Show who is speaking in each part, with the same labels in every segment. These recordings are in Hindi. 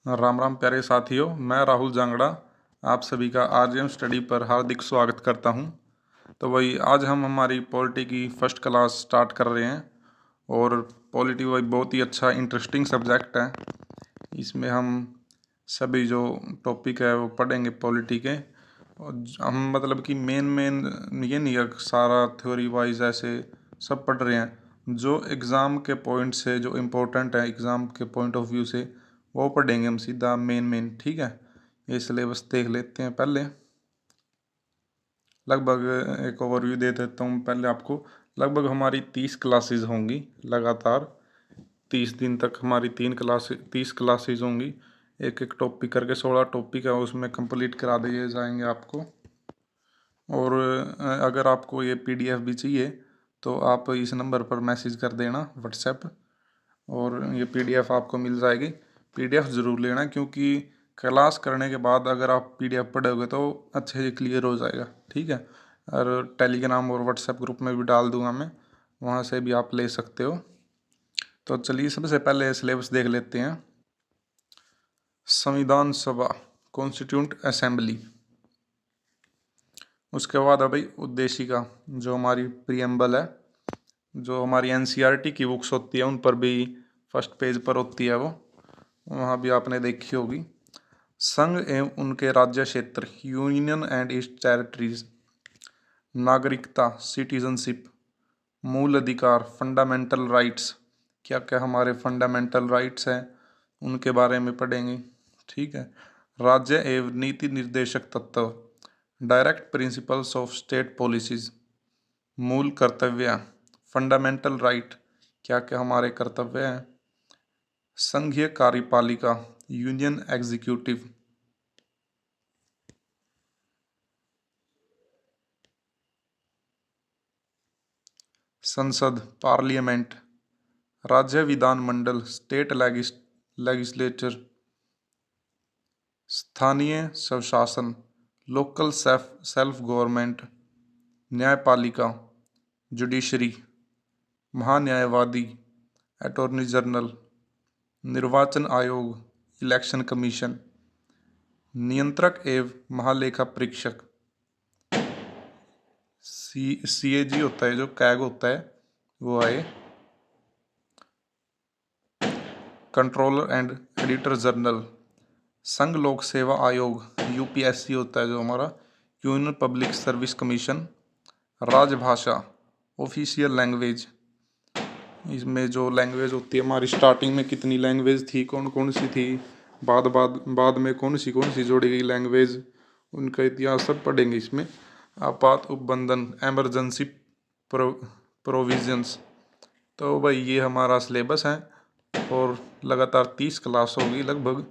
Speaker 1: राम राम प्यारे साथियों, मैं राहुल जांगड़ा आप सभी का आरजेएम स्टडी पर हार्दिक स्वागत करता हूं। तो वही आज हम हमारी पॉलिटी की फर्स्ट क्लास स्टार्ट कर रहे हैं। और पॉलिटी वही बहुत ही अच्छा इंटरेस्टिंग सब्जेक्ट है। इसमें हम सभी जो टॉपिक है वो पढ़ेंगे पॉलिटी के। और हम मतलब कि मेन ये नहीं है सारा थ्योरी वाइज ऐसे सब पढ़ रहे हैं। जो एग्ज़ाम के पॉइंट से जो इम्पोर्टेंट है एग्ज़ाम के पॉइंट ऑफ व्यू से वो पढ़ेंगे हम सीधा मेन। ठीक है, ये सिलेबस देख लेते हैं पहले। लगभग एक ओवरव्यू दे देता हूँ पहले आपको। लगभग हमारी 30 क्लासेस होंगी लगातार। 30 दिन तक हमारी 30 क्लासेस होंगी। एक एक टॉपिक करके 16 टॉपिक है, उसमें कंप्लीट करा दिए जाएंगे आपको। और अगर आपको ये पीडीएफ भी चाहिए तो आप इस नंबर पर मैसेज कर देना व्हाट्सएप, और ये पीडीएफ आपको मिल जाएगी। पीडीएफ ज़रूर लेना, क्योंकि क्लास करने के बाद अगर आप पीडीएफ पढ़ोगे तो अच्छे से क्लियर हो जाएगा। ठीक है, और टेलीग्राम और व्हाट्सएप ग्रुप में भी डाल दूंगा मैं, वहाँ से भी आप ले सकते हो। तो चलिए सबसे पहले सिलेबस देख लेते हैं। संविधान सभा, कॉन्स्टिट्यूंट असेंबली। उसके बाद है भाई उद्देशिका, जो हमारी प्रियम्बल है, जो हमारी एनसीईआरटी की बुक्स होती है उन पर भी फर्स्ट पेज पर होती है वो, वहाँ भी आपने देखी होगी। संघ एवं उनके राज्य क्षेत्र, यूनियन एंड इट्स टेरिटरीज। नागरिकता, सिटीजनशिप। मूल अधिकार, फंडामेंटल राइट्स। क्या क्या हमारे फंडामेंटल राइट्स हैं उनके बारे में पढ़ेंगे। ठीक है। राज्य एवं नीति निर्देशक तत्व, direct principles of state policies. मूल कर्तव्य, फंडामेंटल राइट, क्या क्या हमारे कर्तव्य हैं। संघीय कार्यपालिका, यूनियन एग्जीक्यूटिव। संसद, पार्लियामेंट। राज्य विधानमंडल, स्टेट लेजिस्लेचर। स्थानीय स्वशासन, लोकल सेल्फ गवर्नमेंट। न्यायपालिका, जुडिशरी। महान्यायवादी, अटॉर्नी जनरल। निर्वाचन आयोग, इलेक्शन कमीशन। नियंत्रक एवं महालेखा परीक्षक, सीएजी होता है, जो कैग होता है वो है। कंट्रोलर एंड एडिटर जनरल, संघ लोक सेवा आयोग, यूपीएससी होता है जो हमारा, यूनियन पब्लिक सर्विस कमीशन। राजभाषा, ऑफिशियल लैंग्वेज। इसमें जो लैंग्वेज होती है हमारी, स्टार्टिंग में कितनी लैंग्वेज थी, कौन कौन सी थी, बाद में कौन सी जोड़ी गई लैंग्वेज, उनका इतिहास सब पढ़ेंगे इसमें। आपात उपबंधन, एमरजेंसी प्रोविजंस। तो भाई ये हमारा सिलेबस है, और लगातार 30 क्लास होगी। लगभग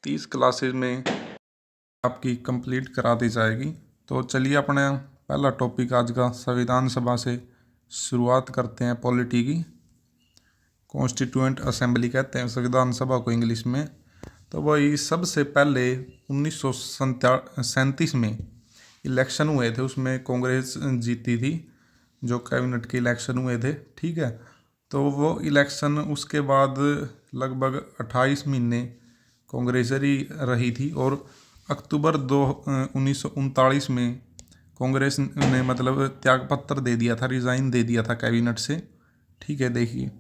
Speaker 1: 30 क्लासेज में आपकी कंप्लीट करा दी जाएगी। तो चलिए अपने पहला टॉपिक आज का संविधान सभा से शुरुआत करते हैं पॉलिटी की। कॉन्स्टिट्यूएंट असेंबली कहते हैं संविधान सभा को इंग्लिश में। तो वही सबसे पहले 1937 में इलेक्शन हुए थे, उसमें कांग्रेस जीती थी, जो कैबिनेट के इलेक्शन हुए थे। ठीक है, तो वो इलेक्शन उसके बाद लगभग 28 महीने कांग्रेस रही थी, और अक्टूबर 1939 में कांग्रेस ने मतलब त्यागपत्र दे दिया था, रिज़ाइन दे दिया था कैबिनेट से। ठीक है, देखिए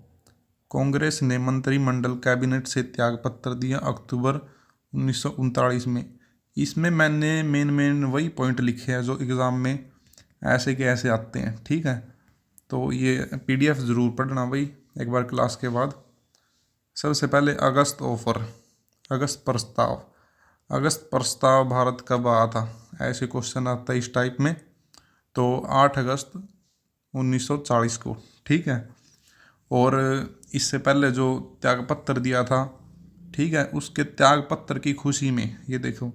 Speaker 1: कांग्रेस ने मंत्रिमंडल कैबिनेट से त्यागपत्र दिया अक्टूबर 1939 में। इसमें मैंने मेन वही पॉइंट लिखे हैं जो एग्ज़ाम में ऐसे के ऐसे आते हैं। ठीक है, तो ये पीडीएफ ज़रूर पढ़ना भाई एक बार क्लास के बाद। सबसे पहले अगस्त ऑफर, अगस्त प्रस्ताव। अगस्त प्रस्ताव भारत कब आया था, ऐसे क्वेश्चन आता है इस टाइप में। तो 8 अगस्त 1940 को। ठीक है, और इससे पहले जो त्यागपत्र दिया था, ठीक है, उसके त्यागपत्र की खुशी में, ये देखो,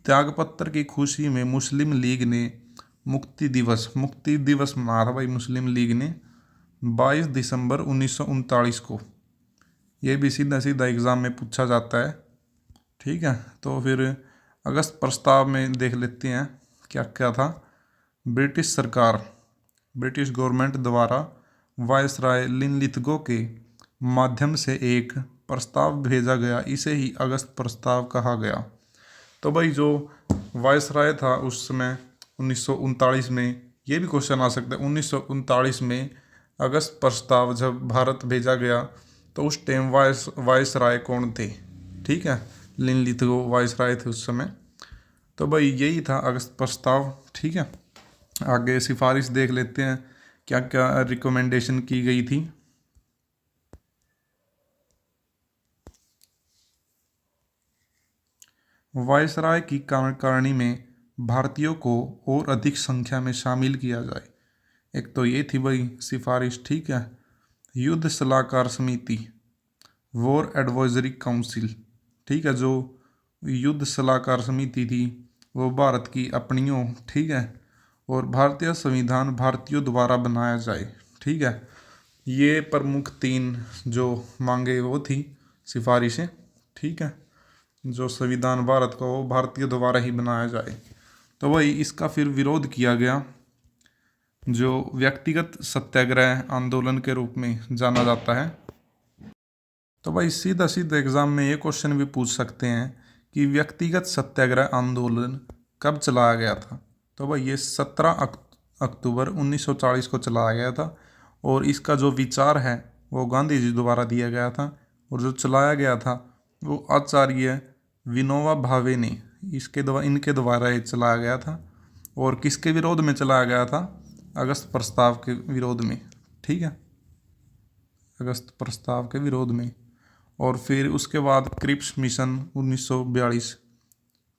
Speaker 1: त्यागपत्र की खुशी में मुस्लिम लीग ने मुक्ति दिवस मनाया था भाई मुस्लिम लीग ने 22 दिसंबर 1939 को। ये भी सीधा सीधा एग्ज़ाम में पूछा जाता है। ठीक है, तो फिर अगस्त प्रस्ताव में देख लेते हैं क्या क्या था। ब्रिटिश सरकार, ब्रिटिश गवर्नमेंट द्वारा वायसराय लिनलिथगो के माध्यम से एक प्रस्ताव भेजा गया इसे ही अगस्त प्रस्ताव कहा गया। तो भाई जो वायसराय था उस समय 1939 में, ये भी क्वेश्चन आ सकता है, 1939 में अगस्त प्रस्ताव जब भारत भेजा गया तो उस टाइम वायसराय कौन थे? ठीक है, लिनलिथगो वायसराय थे उस समय। तो भाई यही था अगस्त प्रस्ताव। ठीक है, आगे सिफारिश देख लेते हैं क्या क्या रिकमेंडेशन की गई थी। वायसराय की कार्यकारिणी में भारतीयों को और अधिक संख्या में शामिल किया जाए। एक तो ये थी भाई सिफारिश। ठीक है, युद्ध सलाहकार समिति, वॉर एडवाइजरी काउंसिल। ठीक है, जो युद्ध सलाहकार समिति थी वो भारत की अपनी हो। ठीक है, और भारतीय संविधान भारतीयों द्वारा बनाया जाए। ठीक है, ये प्रमुख 3 जो मांगे वो थी सिफारिशें। ठीक है, जो संविधान भारत का वो भारतीय द्वारा ही बनाया जाए। तो वही इसका फिर विरोध किया गया, जो व्यक्तिगत सत्याग्रह आंदोलन के रूप में जाना जाता है। तो भाई सीधा सीधा एग्जाम में ये क्वेश्चन भी पूछ सकते हैं कि व्यक्तिगत सत्याग्रह आंदोलन कब चलाया गया था? तो भाई ये 17 अक्टूबर 1940 को चलाया गया था, और इसका जो विचार है वो गांधी जी द्वारा दिया गया था, और जो चलाया गया था वो आचार्य विनोबा भावे ने इनके द्वारा ये चलाया गया था। और किसके विरोध में चलाया गया था? अगस्त प्रस्ताव के विरोध में। ठीक है, अगस्त प्रस्ताव के विरोध में। और फिर उसके बाद क्रिप्स मिशन 1942।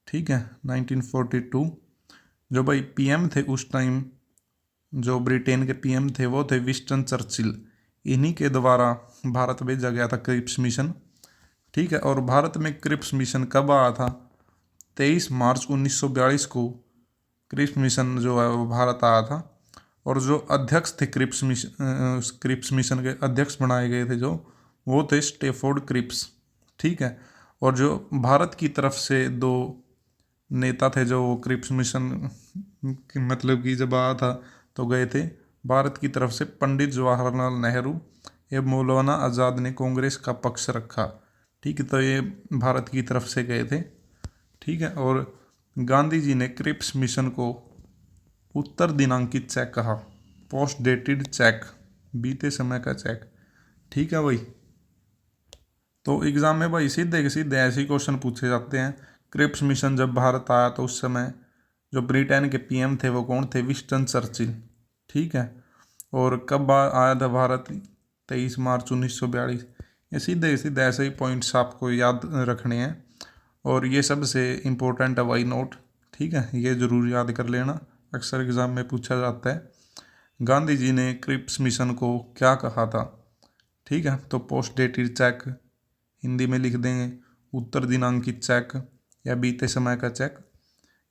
Speaker 1: ठीक है, 1942। जो भाई पीएम थे उस टाइम, जो ब्रिटेन के पीएम थे वो थे विंस्टन चर्चिल। इन्हीं के द्वारा भारत भेजा गया था क्रिप्स मिशन। ठीक है, और भारत में क्रिप्स मिशन कब आया था? 23 मार्च 1942 को क्रिप्स मिशन जो है वो भारत आया था। और जो अध्यक्ष थे क्रिप्स मिशन के अध्यक्ष बनाए गए थे जो, वो थे स्टेफोर्ड क्रिप्स। ठीक है, और जो भारत की तरफ से 2 नेता थे जो क्रिप्स मिशन मतलब कि जब आया था तो गए थे। भारत की तरफ से पंडित जवाहरलाल नेहरू एवं मौलाना आज़ाद ने कांग्रेस का पक्ष रखा। ठीक है, तो ये भारत की तरफ से गए थे। ठीक है, और गांधी जी ने क्रिप्स मिशन को उत्तर दिनांकित चेक कहा, पोस्ट डेटेड चेक, बीते समय का चेक। ठीक है भाई, तो एग्जाम में भाई सीधे के सीधे ऐसे ही क्वेश्चन पूछे जाते हैं। क्रिप्स मिशन जब भारत आया तो उस समय जो ब्रिटेन के पीएम थे वो कौन थे? Winston Churchill. ठीक है, और कब आया था भारत? 23 मार्च 1942। ये सीधे सीधे ऐसे ही पॉइंट्स आपको याद रखने हैं, और ये सबसे इम्पोर्टेंट है भाई नोट। ठीक है, ये ज़रूर याद कर लेना, अक्सर एग्ज़ाम में पूछा जाता है। गांधी जी ने क्रिप्स मिशन को क्या कहा था? ठीक है, तो पोस्ट डेटेड चेक हिंदी में लिख देंगे, उत्तर दिनांकित चेक या बीते समय का चेक।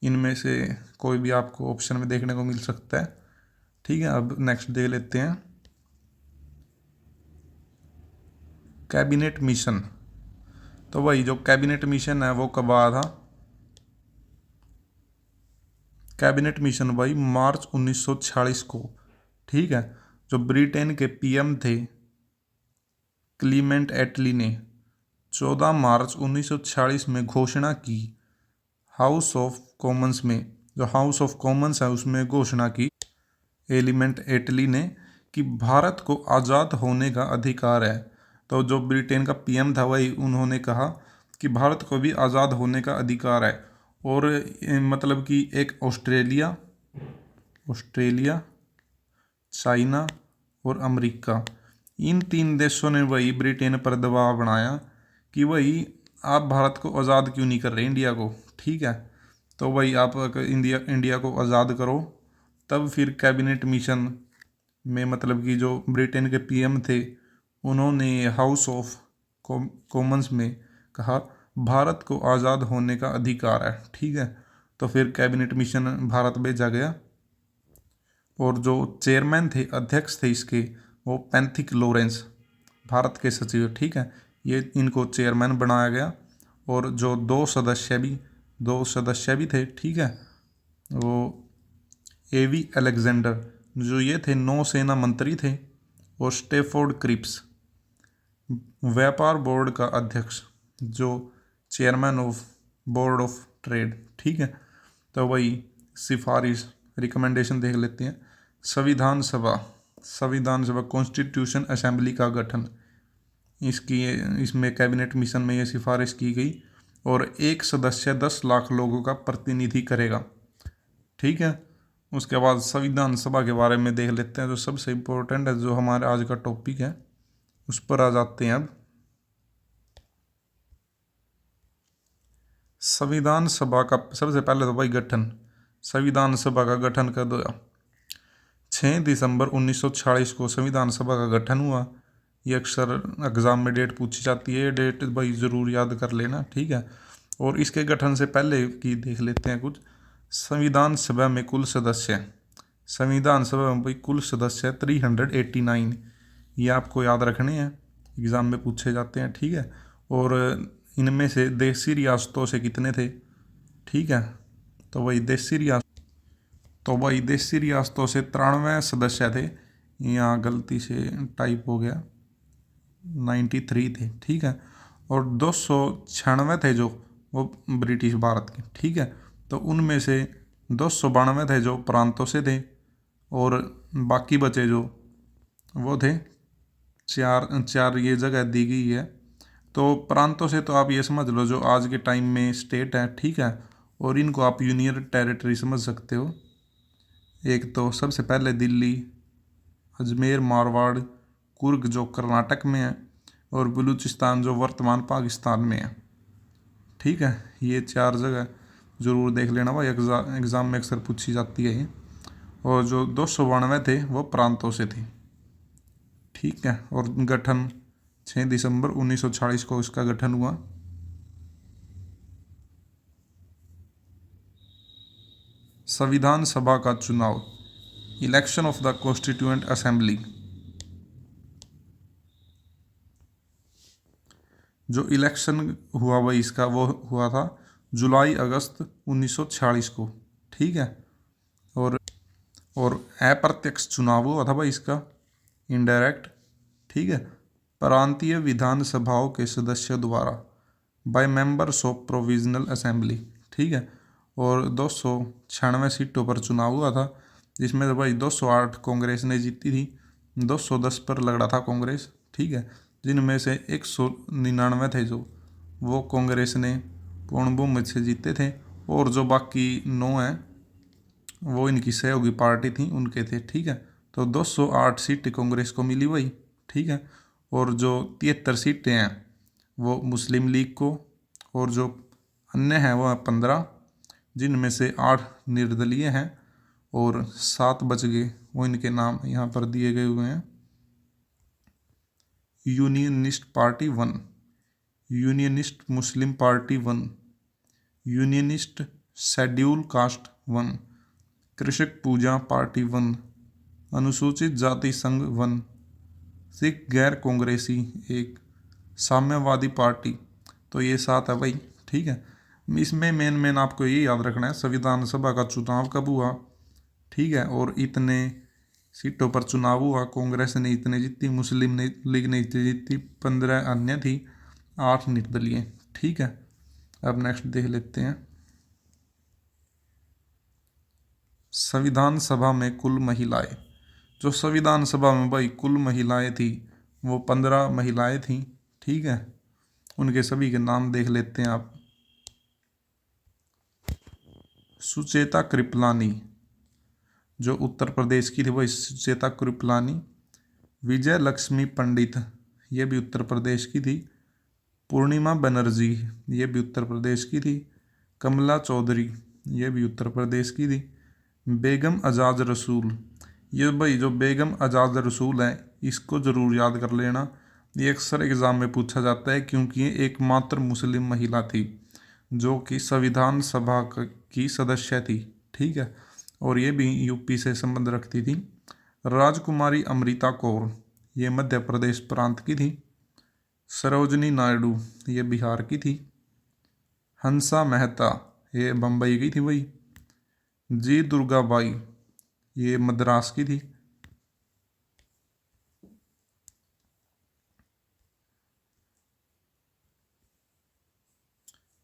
Speaker 1: इनमें से कोई भी आपको ऑप्शन में देखने को मिल सकता है। ठीक है, अब नेक्स्ट देख लेते हैं कैबिनेट मिशन। तो भाई जो कैबिनेट मिशन है वो कब आया था? कैबिनेट मिशन भाई मार्च 1946 को। ठीक है, जो ब्रिटेन के पीएम थे क्लीमेंट एटली ने 14 मार्च 1946 में घोषणा की, हाउस ऑफ कॉमन्स में, जो हाउस ऑफ कॉमन्स है उसमें घोषणा की क्लीमेंट एटली ने कि भारत को आज़ाद होने का अधिकार है। तो जो ब्रिटेन का पीएम था वही उन्होंने कहा कि भारत को भी आज़ाद होने का अधिकार है। और मतलब कि एक ऑस्ट्रेलिया, चाइना और अमेरिका, इन 3 देशों ने वही ब्रिटेन पर दबाव बनाया कि वही आप भारत को आज़ाद क्यों नहीं कर रहे इंडिया को। ठीक है, तो वही आप इंडिया को आज़ाद करो। तब फिर कैबिनेट मिशन में मतलब कि जो ब्रिटेन के पीएम थे उन्होंने हाउस ऑफ कॉमन्स में कहा भारत को आज़ाद होने का अधिकार है। ठीक है, तो फिर कैबिनेट मिशन भारत भेजा गया, और जो चेयरमैन थे, अध्यक्ष थे इसके, वो पैंथिक लॉरेंस, भारत के सचिव। ठीक है, ये इनको चेयरमैन बनाया गया। और जो 2 सदस्य भी थे। ठीक है, वो एवी अलेक्जेंडर, जो ये थे नौसेना मंत्री थे, और स्टेफोर्ड क्रिप्स, व्यापार बोर्ड का अध्यक्ष, जो chairman of board of trade, ठीक है। तो वही सिफारिश, रिकमेंडेशन देख लेते हैं। संविधान सभा, संविधान सभा कॉन्स्टिट्यूशन असेंबली का गठन, इसकी इसमें कैबिनेट मिशन में ये सिफारिश की गई, और एक सदस्य 10 लाख लोगों का प्रतिनिधि करेगा, ठीक है। उसके बाद संविधान सभा के बारे में देख लेते हैं, जो सबसे इम्पोर्टेंट है, जो हमारे आज का टॉपिक है, उस पर आ जाते हैं अब। संविधान सभा का सबसे पहले तो भाई गठन, संविधान सभा का गठन कब हुआ? 6 दिसंबर 1946 को संविधान सभा का गठन हुआ। ये अक्सर एग्जाम में डेट पूछी जाती है, ये डेट भाई ज़रूर याद कर लेना, ठीक है। और इसके गठन से पहले की देख लेते हैं कुछ। संविधान सभा में कुल सदस्य, संविधान सभा में भाई कुल सदस्य 389, ये आपको याद रखने हैं, एग्ज़ाम में पूछे जाते हैं, ठीक है। और इनमें से देशी रियासतों से कितने थे, ठीक है। तो वही देशी रियासतों से 93 सदस्य थे, यहाँ गलती से टाइप हो गया, 93 थे, ठीक है। और 296 थे जो वो ब्रिटिश भारत के, ठीक है। तो उनमें से 292 थे जो प्रांतों से थे, और बाकी बचे जो वो थे चार चार, ये जगह दी गई है। तो प्रांतों से तो आप ये समझ लो जो आज के टाइम में स्टेट है, ठीक है। और इनको आप यूनियन टेरिटरी समझ सकते हो। एक तो सबसे पहले दिल्ली, अजमेर मारवाड़, कुर्ग जो कर्नाटक में है, और बलूचिस्तान जो वर्तमान पाकिस्तान में है, ठीक है। ये 4 जगह ज़रूर देख लेना भाई, एग्ज़ाम में अक्सर पूछी जाती है ये। और जो 292 थे वो प्रांतों से थे, ठीक है। और गठन 6 दिसंबर 1946 को इसका गठन हुआ। संविधान सभा का चुनाव, election of the constituent assembly, जो इलेक्शन हुआ भाई इसका वो हुआ था जुलाई अगस्त 1946 को, ठीक है। और और अप्रत्यक्ष चुनाव हुआ था भाई इसका, इनडायरेक्ट, ठीक है, प्रांतीय विधान सभाओं के सदस्यों द्वारा, by members of provisional assembly, ठीक है। और 296 सीटों पर चुनाव हुआ था, जिसमें तो भाई 208 कांग्रेस ने जीती थी, 210 पर लड़ा था कांग्रेस, ठीक है। जिनमें से 199 थे जो वो कांग्रेस ने पूर्ण बहुमत से जीते थे, और जो बाकी 9 हैं वो इनकी सहयोगी पार्टी थी उनके थे, ठीक है। तो 208 सीटें कांग्रेस को मिली वही, ठीक है। और जो 73 सीटें हैं वो मुस्लिम लीग को, और जो अन्य हैं वो 15, जिनमें से 8 निर्दलीय हैं, और 7 बच गए, वो इनके नाम यहाँ पर दिए गए हुए हैं। Unionist party 1, unionist Muslim party 1, unionist schedule caste 1, कृषक पूजा पार्टी 1, अनुसूचित जाति संघ 1, सिख गैर कांग्रेसी 1, साम्यवादी पार्टी। तो ये 7 है भाई, ठीक है। इसमें मेन आपको ये याद रखना है संविधान सभा का चुनाव कब हुआ, ठीक है। और इतने सीटों पर चुनाव हुआ, कांग्रेस ने इतने जीती, मुस्लिम लीग ने इतनी जीती, 15 अन्य थी, 8 निर्दलीय, ठीक है। अब नेक्स्ट देख लेते हैं। संविधान सभा में कुल महिलाएं, जो संविधान सभा में भाई कुल महिलाएं थी वो 15 महिलाएं थी, ठीक है। उनके सभी के नाम देख लेते हैं आप। सुचेता कृपलानी, जो उत्तर प्रदेश की थी वही सुचेता कृपलानी। विजय लक्ष्मी पंडित, ये भी उत्तर प्रदेश की थी। पूर्णिमा बनर्जी, ये भी उत्तर प्रदेश की थी। कमला चौधरी, ये भी उत्तर प्रदेश की थी। बेगम आज़ाद रसूल, ये भाई जो बेगम आज़ाद रसूल है इसको ज़रूर याद कर लेना, ये अक्सर एग्ज़ाम में पूछा जाता है, क्योंकि ये एकमात्र मुस्लिम महिला थी जो कि संविधान सभा की सदस्य थी, ठीक है। और ये भी यूपी से संबंध रखती थी। राजकुमारी अमृता कौर, ये मध्य प्रदेश प्रांत की थी। सरोजनी नायडू, ये बिहार की थी। हंसा मेहता, ये बम्बई की थी वही। जी दुर्गाबाई, ये मद्रास की थी।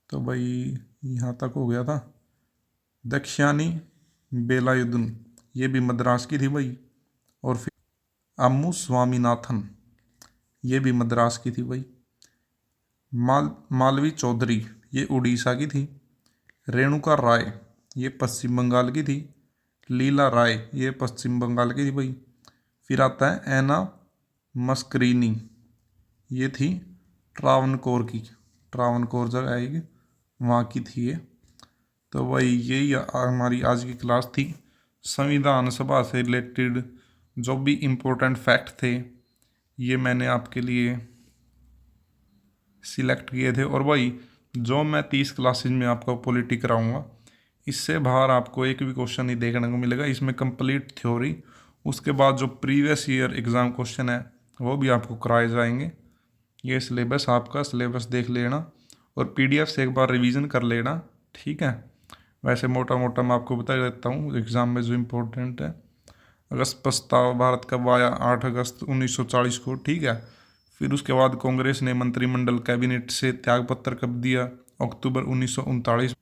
Speaker 1: तो भाई यहाँ तक हो गया था। दक्षिणी बेलायुधन, ये भी मद्रास की थी भाई। और फिर अम्मू स्वामीनाथन, ये भी मद्रास की थी भाई। मालवी चौधरी, ये उड़ीसा की थी। रेणुका राय, ये पश्चिम बंगाल की थी। लीला राय, ये पश्चिम बंगाल की थी भाई। फिर आता है एना मस्करीनी, ये थी ट्रावनकोर की। ट्रावनकोर जगह आएगी, वहाँ की थी ये। तो भाई यही हमारी आज की क्लास थी। संविधान सभा से रिलेटेड जो भी इम्पोर्टेंट फैक्ट थे ये मैंने आपके लिए सिलेक्ट किए थे। और भाई जो मैं 30 क्लासेज में आपको पॉलिटी कराऊंगा, इससे बाहर आपको एक भी क्वेश्चन नहीं देखने को मिलेगा। इसमें कंप्लीट थ्योरी, उसके बाद जो प्रीवियस ईयर एग्ज़ाम क्वेश्चन है वो भी आपको कराए जाएंगे। ये सिलेबस, आपका सिलेबस देख लेना और पीडीएफ से एक बार रिवीजन कर लेना, ठीक है। वैसे मोटा मोटा मैं आपको बता देता हूँ एग्ज़ाम में जो इम्पोर्टेंट है। अगस्त प्रस्ताव भारत कब आया? 8 अगस्त 1940 को, ठीक है। फिर उसके बाद कांग्रेस ने मंत्रिमंडल कैबिनेट से त्यागपत्र कब दिया? अक्टूबर 1939।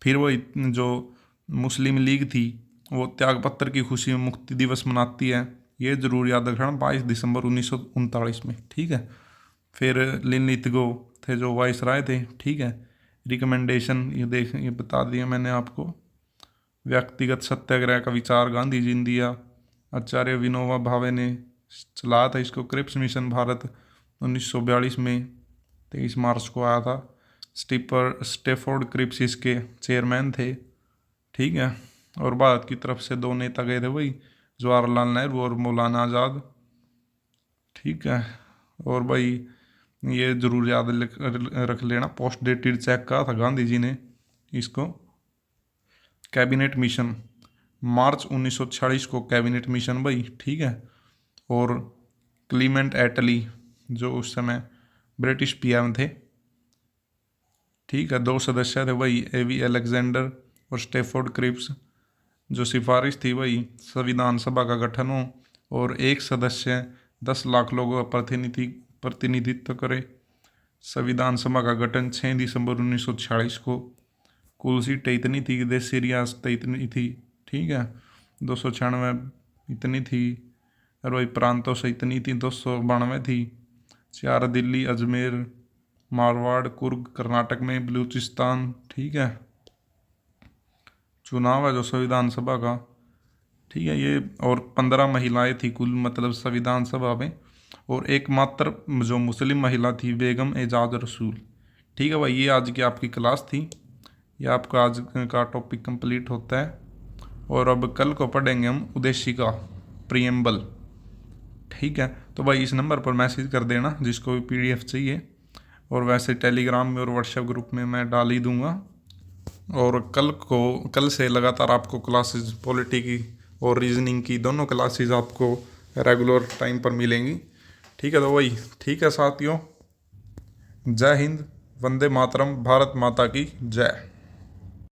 Speaker 1: फिर वो जो मुस्लिम लीग थी वो त्यागपत्र की खुशी में मुक्ति दिवस मनाती है, ये जरूर याद रखना, 22 दिसंबर 1939 में, ठीक है। फिर लिनलिथगो थे जो वाइस राय थे, ठीक है। रिकमेंडेशन ये बता दिया मैंने आपको। व्यक्तिगत सत्याग्रह का विचार गांधी जी ने दिया। आचार्य विनोबा भावे ने चलाया था इसको। क्रिप्स मिशन भारत 1942 में 23 मार्च को आया था। स्टेफोर्ड क्रिप्स इसके चेयरमैन थे, ठीक है। और भारत की तरफ से 2 नेता गए थे भाई, जवाहरलाल नेहरू और मौलाना आज़ाद, ठीक है। और भाई ये जरूर याद रख लेना, पोस्ट डेटेड चेक कहा था गांधी जी ने इसको। कैबिनेट मिशन मार्च 1946 को कैबिनेट मिशन भाई, ठीक है। और क्लीमेंट एटली जो उस समय ब्रिटिश पीएम थे, ठीक है। 2 सदस्य थे भाई, एवी अलेक्जेंडर और स्टेफोर्ड क्रिप्स। जो सिफारिश थी भाई, संविधान सभा का गठन हो और एक सदस्य 10 लाख लोगों का प्रतिनिधित्व करे। संविधान सभा का गठन 6 दिसंबर 1946 को। कुल सीटें इतनी थी, देशी रियासतें इतनी थी, ठीक है, 296 इतनी थी। और वही प्रांतों से इतनी थी, 292 थी। 4 दिल्ली, अजमेर, मारवाड़, कुर्ग कर्नाटक में, बलूचिस्तान, ठीक है। चुनाव है जो संविधान सभा का, ठीक है ये। और 15 महिलाएं थी कुल, मतलब संविधान सभा में। और एकमात्र जो मुस्लिम महिला थी बेगम एजाज रसूल, ठीक है भाई। ये आज की आपकी क्लास थी, ये आपका आज का टॉपिक कंप्लीट होता है। और अब कल को पढ़ेंगे हम उद्देशिका, प्रियम्बल, ठीक है। तो भाई इस नंबर पर मैसेज कर देना जिसको भी पीडीएफ चाहिए। और वैसे टेलीग्राम में और व्हाट्सएप ग्रुप में मैं डाल ही दूंगा। और कल से लगातार आपको क्लासेस पॉलिटी की और रीजनिंग की दोनों क्लासेस आपको रेगुलर टाइम पर मिलेंगी, ठीक है। तो वही, ठीक है साथियों, जय हिंद, वंदे मातरम, भारत माता की जय।